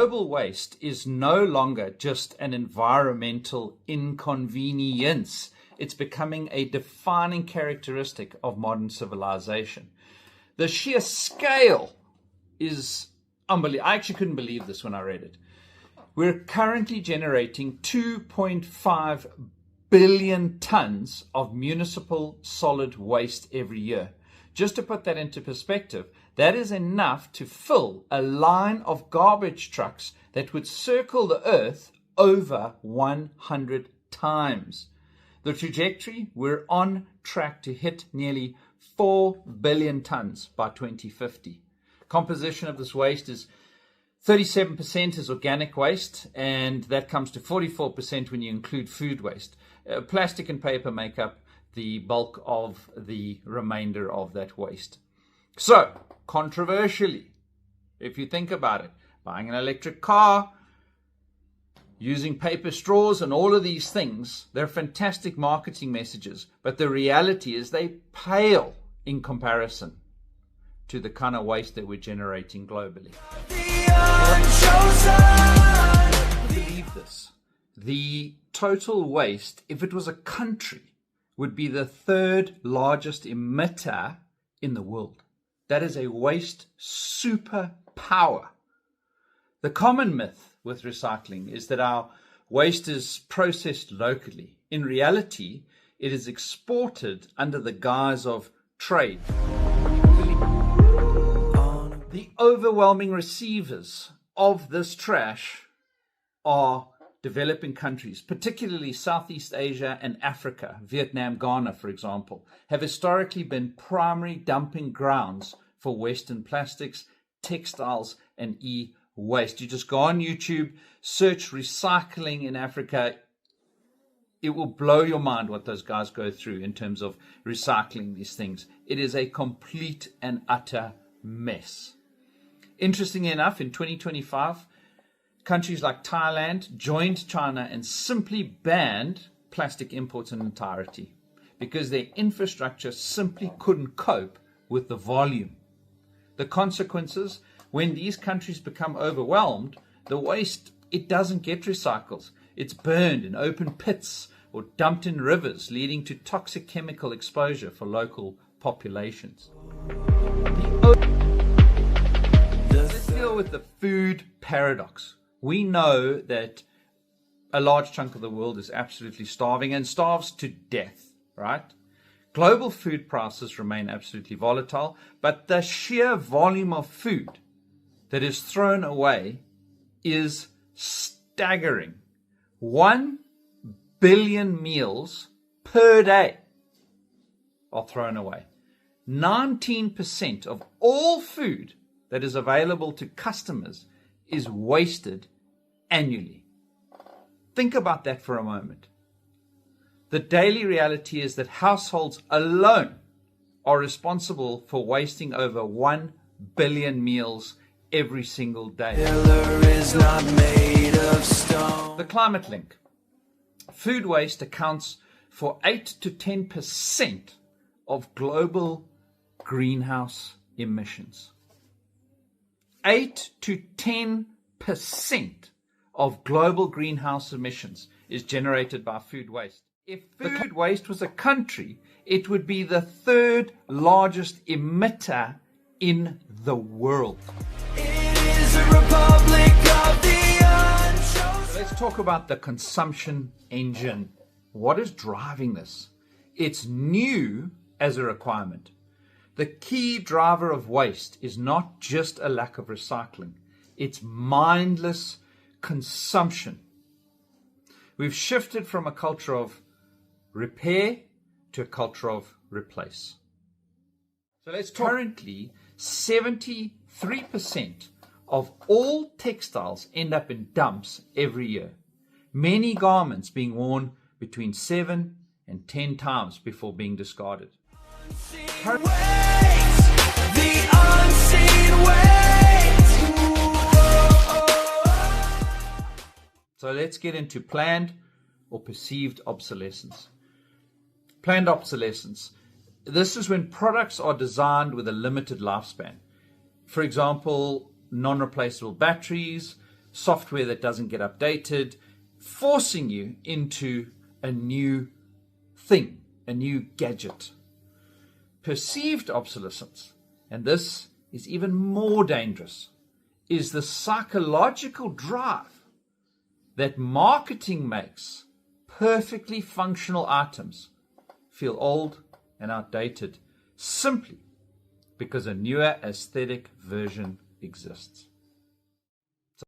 global waste is no longer just an environmental inconvenience. It's becoming a defining characteristic of modern civilization. The sheer scale is unbelievable. I actually couldn't believe this when I read it. We're currently generating 2.5 billion tons of municipal solid waste every year. Just to put that into perspective, that is enough to fill a line of garbage trucks that would circle the earth over 100 times. The trajectory, we're on track to hit nearly 4 billion tons by 2050. Composition of this waste is 37% is organic waste, and that comes to 44% when you include food waste. Plastic and paper make up the bulk of the remainder of that waste. So, controversially, if you think about it, buying an electric car, using paper straws and all of these things, they're fantastic marketing messages, but the reality is they pale in comparison to the kind of waste that we're generating globally. Believe this. The total waste, if it was a country, would be the third largest emitter in the world. That is a waste superpower. The common myth with recycling is that our waste is processed locally. In reality, it is exported under the guise of trade. The overwhelming receivers of this trash are developing countries, particularly Southeast Asia and Africa. Vietnam, Ghana, for example, have historically been primary dumping grounds for Western plastics, textiles, and e-waste. You just go on YouTube, search recycling in Africa. It will blow your mind what those guys go through in terms of recycling these things. It is a complete and utter mess. Interestingly enough, in 2025, countries like Thailand joined China and simply banned plastic imports in entirety because their infrastructure simply couldn't cope with the volume. The consequences, when these countries become overwhelmed, the waste, it doesn't get recycled. It's burned in open pits or dumped in rivers, leading to toxic chemical exposure for local populations. Let's deal with the food paradox. We know that a large chunk of the world is absolutely starving and starves to death, right? Global food prices remain absolutely volatile, but the sheer volume of food that is thrown away is staggering. 1 billion meals per day are thrown away. 19% of all food that is available to customers is wasted annually. Think about that for a moment. The daily reality is that households alone are responsible for wasting over 1 billion meals every single day. Is not made of stone. The climate link. Food waste accounts for 8 to 10% of global greenhouse emissions. 8 to 10% of global greenhouse emissions is generated by food waste. If food waste was a country, it would be the third largest emitter in the world. It is a republic of the unchosen. Let's talk about the consumption engine. What is driving this? It's new as a requirement. The key driver of waste is not just a lack of recycling. It's mindless consumption. We've shifted from a culture of repair to a culture of replace. So let's talk. Currently, 73% of all textiles end up in dumps every year. Many garments being worn between 7 and 10 times before being discarded. So let's get into planned or perceived obsolescence. Planned obsolescence. This is when products are designed with a limited lifespan. For example, non-replaceable batteries, software that doesn't get updated, forcing you into a new thing, a new gadget. Perceived obsolescence, and this is even more dangerous, is the psychological drive that marketing makes perfectly functional items feel old and outdated simply because a newer aesthetic version exists. So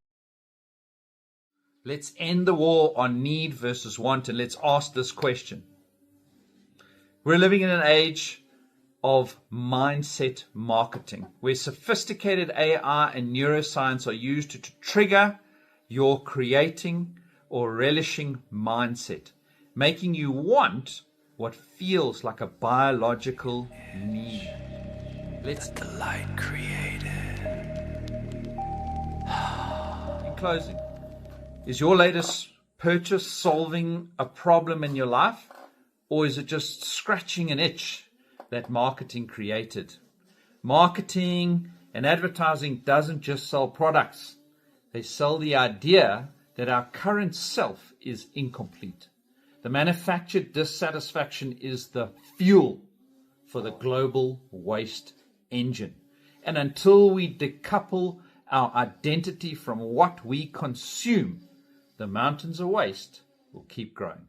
let's end the war on need versus want, and let's ask this question. We're living in an age of mindset marketing, where sophisticated AI and neuroscience are used to trigger your creating or relishing mindset, making you want what feels like a biological need. Let's let the light create it. In closing, is your latest purchase solving a problem in your life, or is it just scratching an itch that marketing created? Marketing and advertising doesn't just sell products. They sell the idea that our current self is incomplete. The manufactured dissatisfaction is the fuel for the global waste engine. And until we decouple our identity from what we consume, the mountains of waste will keep growing.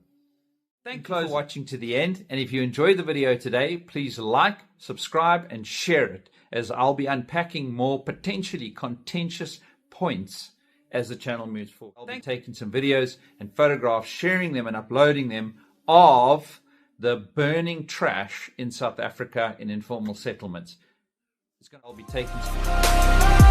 Thank you for watching to the end. And if you enjoyed the video today, please like, subscribe, and share it, as I'll be unpacking more potentially contentious points as the channel moves forward. I'll be taking some videos and photographs, sharing them and uploading them of the burning trash in South Africa in informal settlements. I'll be taking some